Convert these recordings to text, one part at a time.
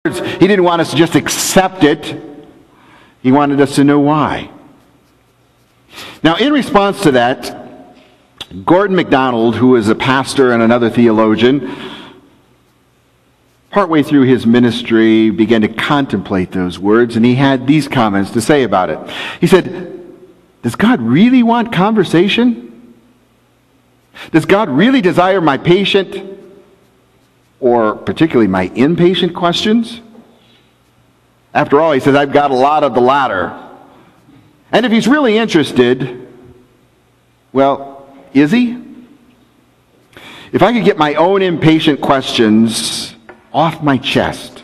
He didn't want us to just accept it. He wanted us to know why. Now, in response to that, Gordon MacDonald, who is a pastor and another theologian, partway through his ministry, began to contemplate those words, and he had these comments to say about it. He said, does God really want conversation? Does God really desire my patient, or particularly my impatient questions? After all, he says, I've got a lot of the latter. And if he's really interested, well, is he? If I could get my own impatient questions off my chest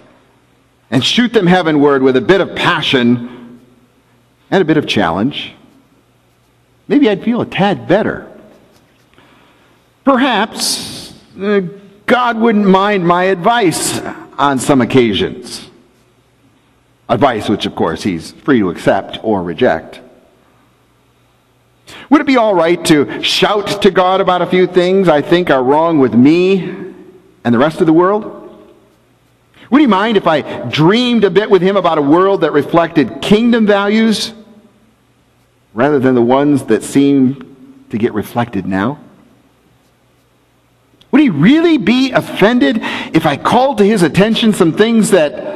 and shoot them heavenward with a bit of passion and a bit of challenge, maybe I'd feel a tad better. Perhaps God wouldn't mind my advice on some occasions. Advice which, of course, he's free to accept or reject. Would it be all right to shout to God about a few things I think are wrong with me and the rest of the world? Would he mind if I dreamed a bit with him about a world that reflected kingdom values rather than the ones that seem to get reflected now? Would he really be offended if I called to his attention some things that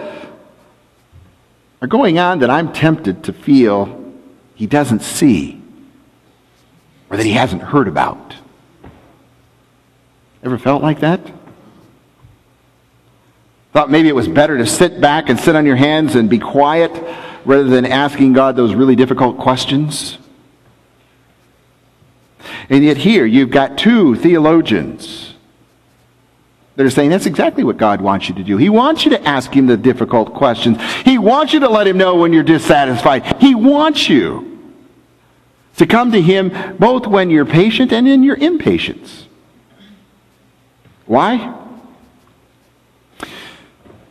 are going on that I'm tempted to feel he doesn't see or that he hasn't heard about? Ever felt like that? Thought maybe it was better to sit back and sit on your hands and be quiet rather than asking God those really difficult questions? And yet here you've got two theologians that are saying that's exactly what God wants you to do. He wants you to ask him the difficult questions. He wants you to let him know when you're dissatisfied. He wants you to come to him both when you're patient and in your impatience. Why?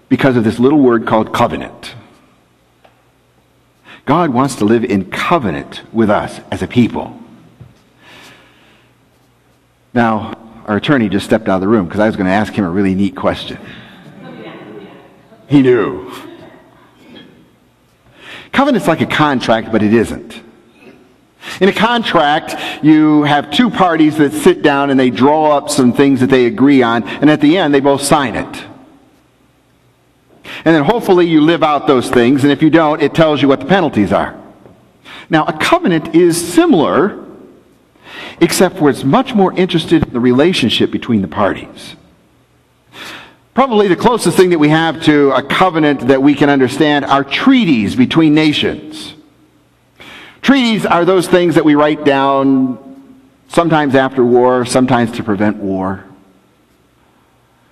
Because of this little word called covenant. God wants to live in covenant with us as a people. Now, our attorney just stepped out of the room because I was going to ask him a really neat question. He knew. Covenant's like a contract, but it isn't. In a contract, you have two parties that sit down and they draw up some things that they agree on, and at the end, they both sign it. And then hopefully you live out those things, and if you don't, it tells you what the penalties are. Now, a covenant is similar, except for it's much more interested in the relationship between the parties. Probably the closest thing that we have to a covenant that we can understand are treaties between nations. Treaties are those things that we write down sometimes after war, sometimes to prevent war.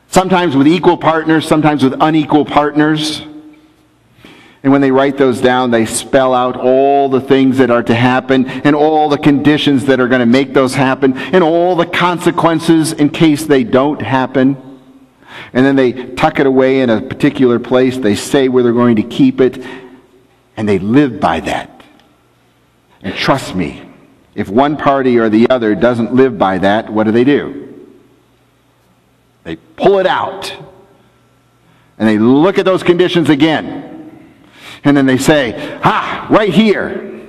Sometimes with equal partners, sometimes with unequal partners. And when they write those down, they spell out all the things that are to happen and all the conditions that are going to make those happen and all the consequences in case they don't happen. And then they tuck it away in a particular place. They say where they're going to keep it. And they live by that. And trust me, if one party or the other doesn't live by that, what do? They pull it out. And they look at those conditions again. And then they say, right here,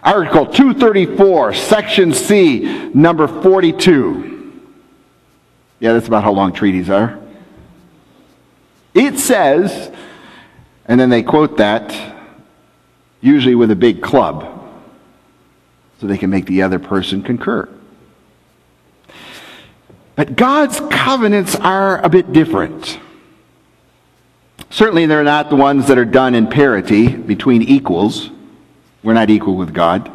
Article 234, Section C, number 42. Yeah, that's about how long treaties are. It says, and then they quote that, usually with a big club, so they can make the other person concur. But God's covenants are a bit different. Certainly they're not the ones that are done in parity between equals. We're not equal with God.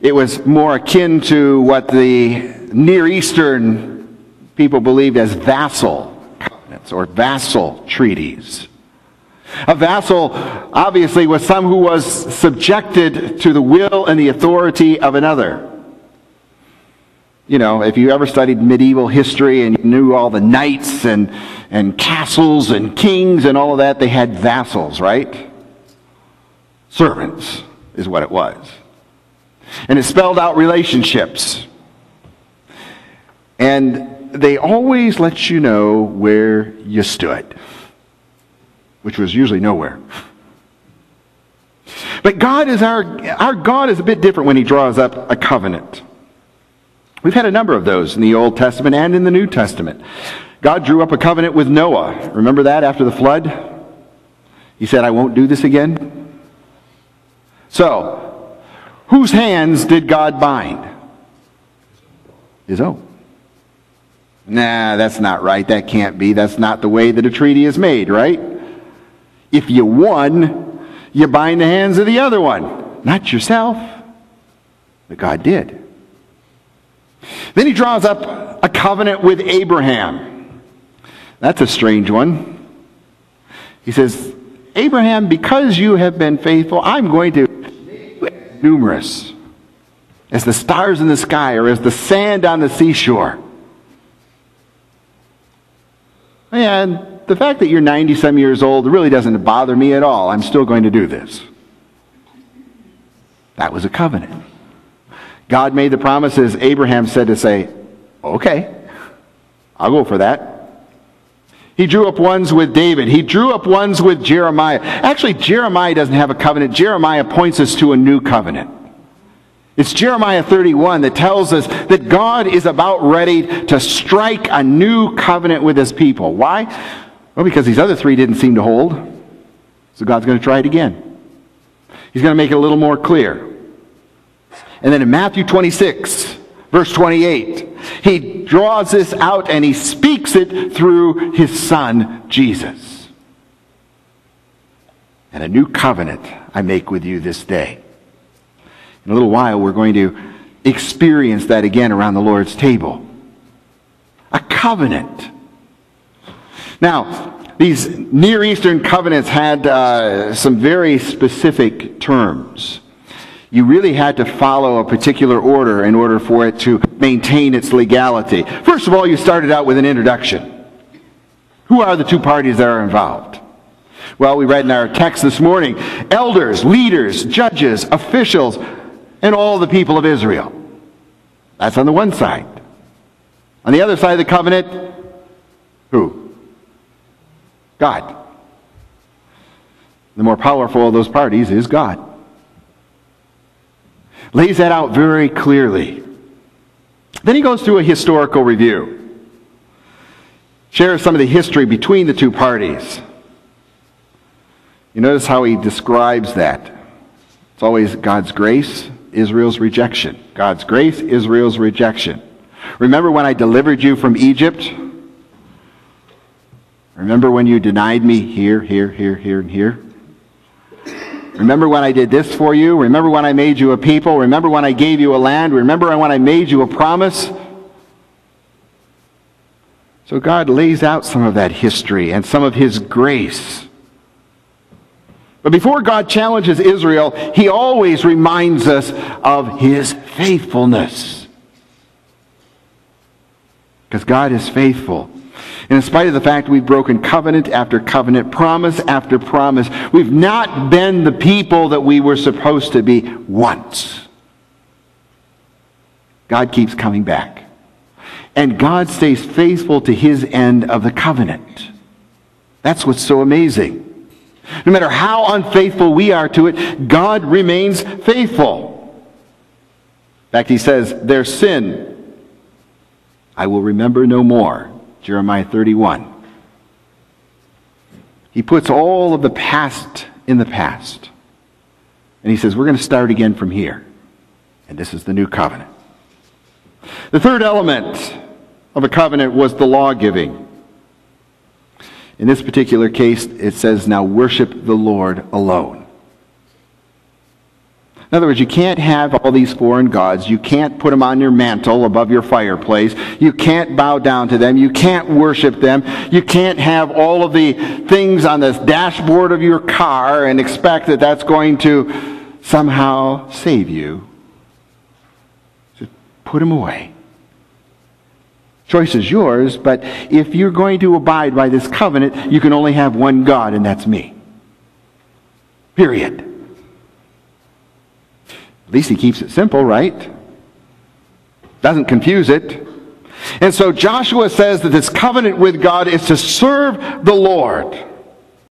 It was more akin to what the Near Eastern people believed as vassal covenants or vassal treaties. A vassal, obviously, was someone who was subjected to the will and the authority of another. You know, if you ever studied medieval history and you knew all the knights and castles and kings and all of that, they had vassals, right? Servants is what it was. And it spelled out relationships. And they always let you know where you stood. which was usually nowhere. But God is our God is a bit different when he draws up a covenant. We've had a number of those in the Old Testament and in the New Testament. God drew up a covenant with Noah. Remember that after the flood? He said, I won't do this again. So, whose hands did God bind? His own. Nah, that's not right. That can't be. That's not the way that a treaty is made, right? If you won, you bind the hands of the other one. Not yourself. But God did. Then he draws up a covenant with Abraham. That's a strange one. He says, Abraham, because you have been faithful, I'm going to make you numerous as the stars in the sky or as the sand on the seashore. And the fact that you're 90-some years old really doesn't bother me at all. I'm still going to do this. That was a covenant. God made the promises. Abraham said to say, okay, I'll go for that. He drew up ones with David. He drew up ones with Jeremiah. Actually, Jeremiah doesn't have a covenant. Jeremiah points us to a new covenant. It's Jeremiah 31 that tells us that God is about ready to strike a new covenant with his people. Why? Well, because these other three didn't seem to hold. So God's going to try it again. He's going to make it a little more clear. And then in Matthew 26, verse 28, he draws this out and he speaks it through his son, Jesus. And a new covenant I make with you this day. In a little while, we're going to experience that again around the Lord's table. A covenant. Now, these Near Eastern covenants had some very specific terms. You really had to follow a particular order in order for it to maintain its legality. First of all, you started out with an introduction. Who are the two parties that are involved? Well, we read in our text this morning, elders, leaders, judges, officials, and all the people of Israel. That's on the one side. On the other side of the covenant, who? God. The more powerful of those parties is God. Lays that out very clearly. Then he goes through a historical review. Shares some of the history between the two parties. You notice how he describes that. It's always God's grace, Israel's rejection. God's grace, Israel's rejection. Remember when I delivered you from Egypt? Remember when you denied me here, here, here, here, and here? Remember when I did this for you? Remember when I made you a people? Remember when I gave you a land? Remember when I made you a promise? So God lays out some of that history and some of his grace. But before God challenges Israel, he always reminds us of his faithfulness. Because God is faithful. And in spite of the fact we've broken covenant after covenant, promise after promise, we've not been the people that we were supposed to be once. God keeps coming back. And God stays faithful to his end of the covenant. That's what's so amazing. No matter how unfaithful we are to it, God remains faithful. In fact, he says, their sin I will remember no more. Jeremiah 31. He puts all of the past in the past. And he says, we're going to start again from here. And this is the new covenant. The third element of a covenant was the law giving. In this particular case, it says, now worship the Lord alone. In other words, you can't have all these foreign gods. You can't put them on your mantle above your fireplace. You can't bow down to them. You can't worship them. You can't have all of the things on the dashboard of your car and expect that that's going to somehow save you. So put them away. Choice is yours, but if you're going to abide by this covenant, you can only have one God, and that's me. Period. At least he keeps it simple, right? Doesn't confuse it. And so Joshua says that this covenant with God is to serve the Lord.